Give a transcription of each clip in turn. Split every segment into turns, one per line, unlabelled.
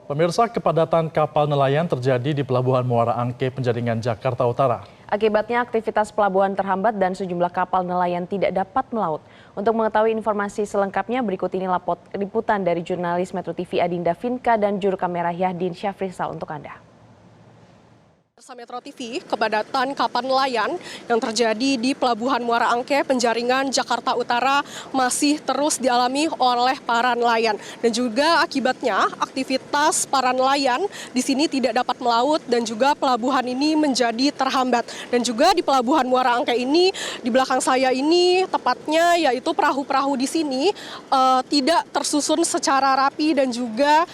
Pemirsa, kepadatan kapal nelayan terjadi di Pelabuhan Muara Angke, Penjaringan, Jakarta Utara.
Akibatnya aktivitas pelabuhan terhambat dan sejumlah kapal nelayan tidak dapat melaut. Untuk mengetahui informasi selengkapnya, berikut ini liputan dari jurnalis Metro TV Adinda Vinka dan juru kamera Yahdin Syafrizal untuk Anda.
Metro TV, kepadatan kapal nelayan yang terjadi di Pelabuhan Muara Angke, Penjaringan, Jakarta Utara masih terus dialami oleh para nelayan. Dan juga akibatnya aktivitas para nelayan di sini tidak dapat melaut dan juga pelabuhan ini menjadi terhambat. Dan juga di Pelabuhan Muara Angke ini, di belakang saya ini tepatnya yaitu perahu-perahu di sini tidak tersusun secara rapi dan juga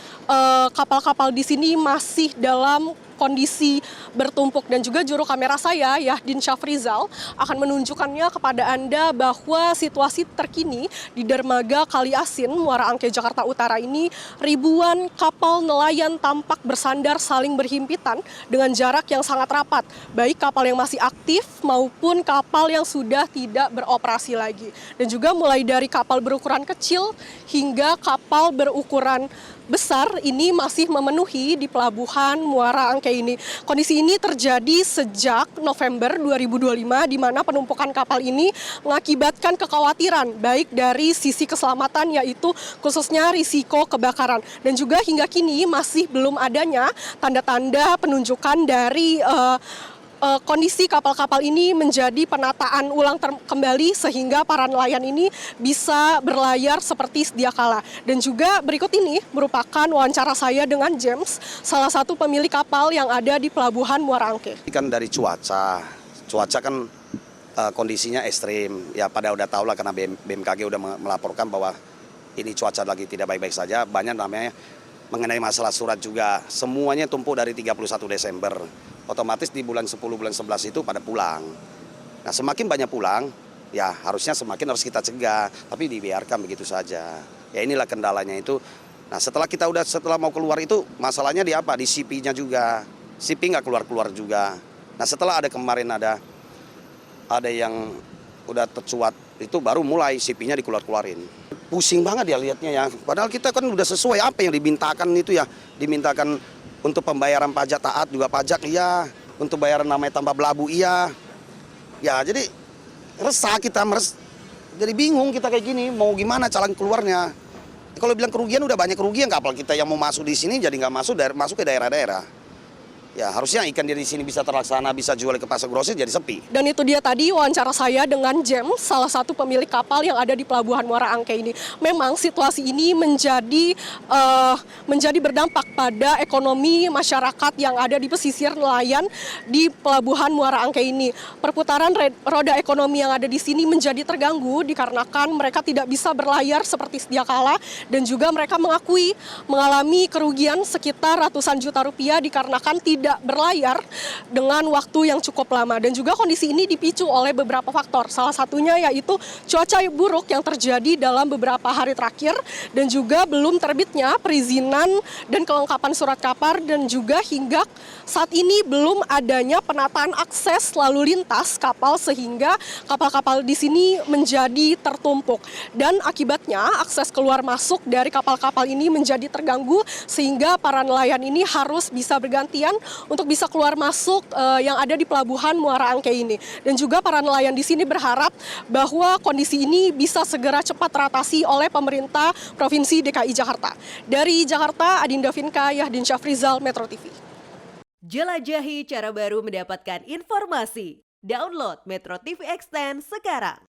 kapal-kapal di sini masih dalam kondisi bertumpuk. Dan juga juru kamera saya, Yahdin Syafrizal, akan menunjukkannya kepada Anda bahwa situasi terkini di dermaga Kali Asin, Muara Angke, Jakarta Utara ini, ribuan kapal nelayan tampak bersandar saling berhimpitan dengan jarak yang sangat rapat, baik kapal yang masih aktif maupun kapal yang sudah tidak beroperasi lagi. Dan juga mulai dari kapal berukuran kecil hingga kapal berukuran besar ini masih memenuhi di Pelabuhan Muara Angke ini. Kondisi ini terjadi sejak November 2025 di mana penumpukan kapal ini mengakibatkan kekhawatiran baik dari sisi keselamatan yaitu khususnya risiko kebakaran. Dan juga hingga kini masih belum adanya tanda-tanda penunjukan dari kondisi kapal-kapal ini menjadi penataan ulang kembali sehingga para nelayan ini bisa berlayar seperti sedia kala. Dan juga berikut ini merupakan wawancara saya dengan James, salah satu pemilik kapal yang ada di Pelabuhan Muara Angke.
Kan dari cuaca kan kondisinya ekstrim. Ya pada udah tahu lah karena BMKG udah melaporkan bahwa ini cuaca lagi tidak baik-baik saja. Banyak namanya mengenai masalah surat juga. Semuanya tumpuk dari 31 Desember. Otomatis di bulan 10, bulan 11 itu pada pulang. Nah semakin banyak pulang, ya harusnya semakin harus kita cegah. Tapi dibiarkan begitu saja. Ya inilah kendalanya itu. Nah setelah mau keluar itu, masalahnya di apa? Di CP-nya juga. CP nggak keluar-keluar juga. Nah setelah kemarin ada yang udah tercuat, itu baru mulai CP-nya dikeluar-keluarin. Pusing banget ya lihatnya ya. Padahal kita kan udah sesuai apa yang dimintakan itu ya. Dimintakan untuk pembayaran pajak taat juga pajak iya. Untuk bayaran namanya tambah belabu iya. Ya jadi resah kita. Jadi bingung kita kayak gini. Mau gimana jalan keluarnya. Kalau bilang kerugian udah banyak kerugian. Kapal kita yang mau masuk di sini jadi nggak masuk ke daerah-daerah. Ya harusnya ikan di sini bisa terlaksana, bisa jual ke pasar grosir jadi sepi.
Dan itu dia tadi wawancara saya dengan James, salah satu pemilik kapal yang ada di Pelabuhan Muara Angke ini. Memang situasi ini menjadi berdampak pada ekonomi masyarakat yang ada di pesisir nelayan di Pelabuhan Muara Angke ini. Perputaran roda ekonomi yang ada di sini menjadi terganggu dikarenakan mereka tidak bisa berlayar seperti sedia kala dan juga mereka mengakui mengalami kerugian sekitar ratusan juta rupiah dikarenakan tidak berlayar dengan waktu yang cukup lama. Dan juga kondisi ini dipicu oleh beberapa faktor. Salah satunya yaitu cuaca buruk yang terjadi dalam beberapa hari terakhir dan juga belum terbitnya perizinan dan kelengkapan surat kapal dan juga hingga saat ini belum adanya penataan akses lalu lintas kapal sehingga kapal-kapal di sini menjadi tertumpuk. Dan akibatnya akses keluar masuk dari kapal-kapal ini menjadi terganggu sehingga para nelayan ini harus bisa bergantian untuk bisa keluar masuk yang ada di Pelabuhan Muara Angke ini. Dan juga para nelayan di sini berharap bahwa kondisi ini bisa segera cepat teratasi oleh pemerintah Provinsi DKI Jakarta. Dari Jakarta, Adinda Vinka, Yahdin Syafrizal, Metro TV.
Jelajahi cara baru mendapatkan informasi. Download Metro TV Extend sekarang.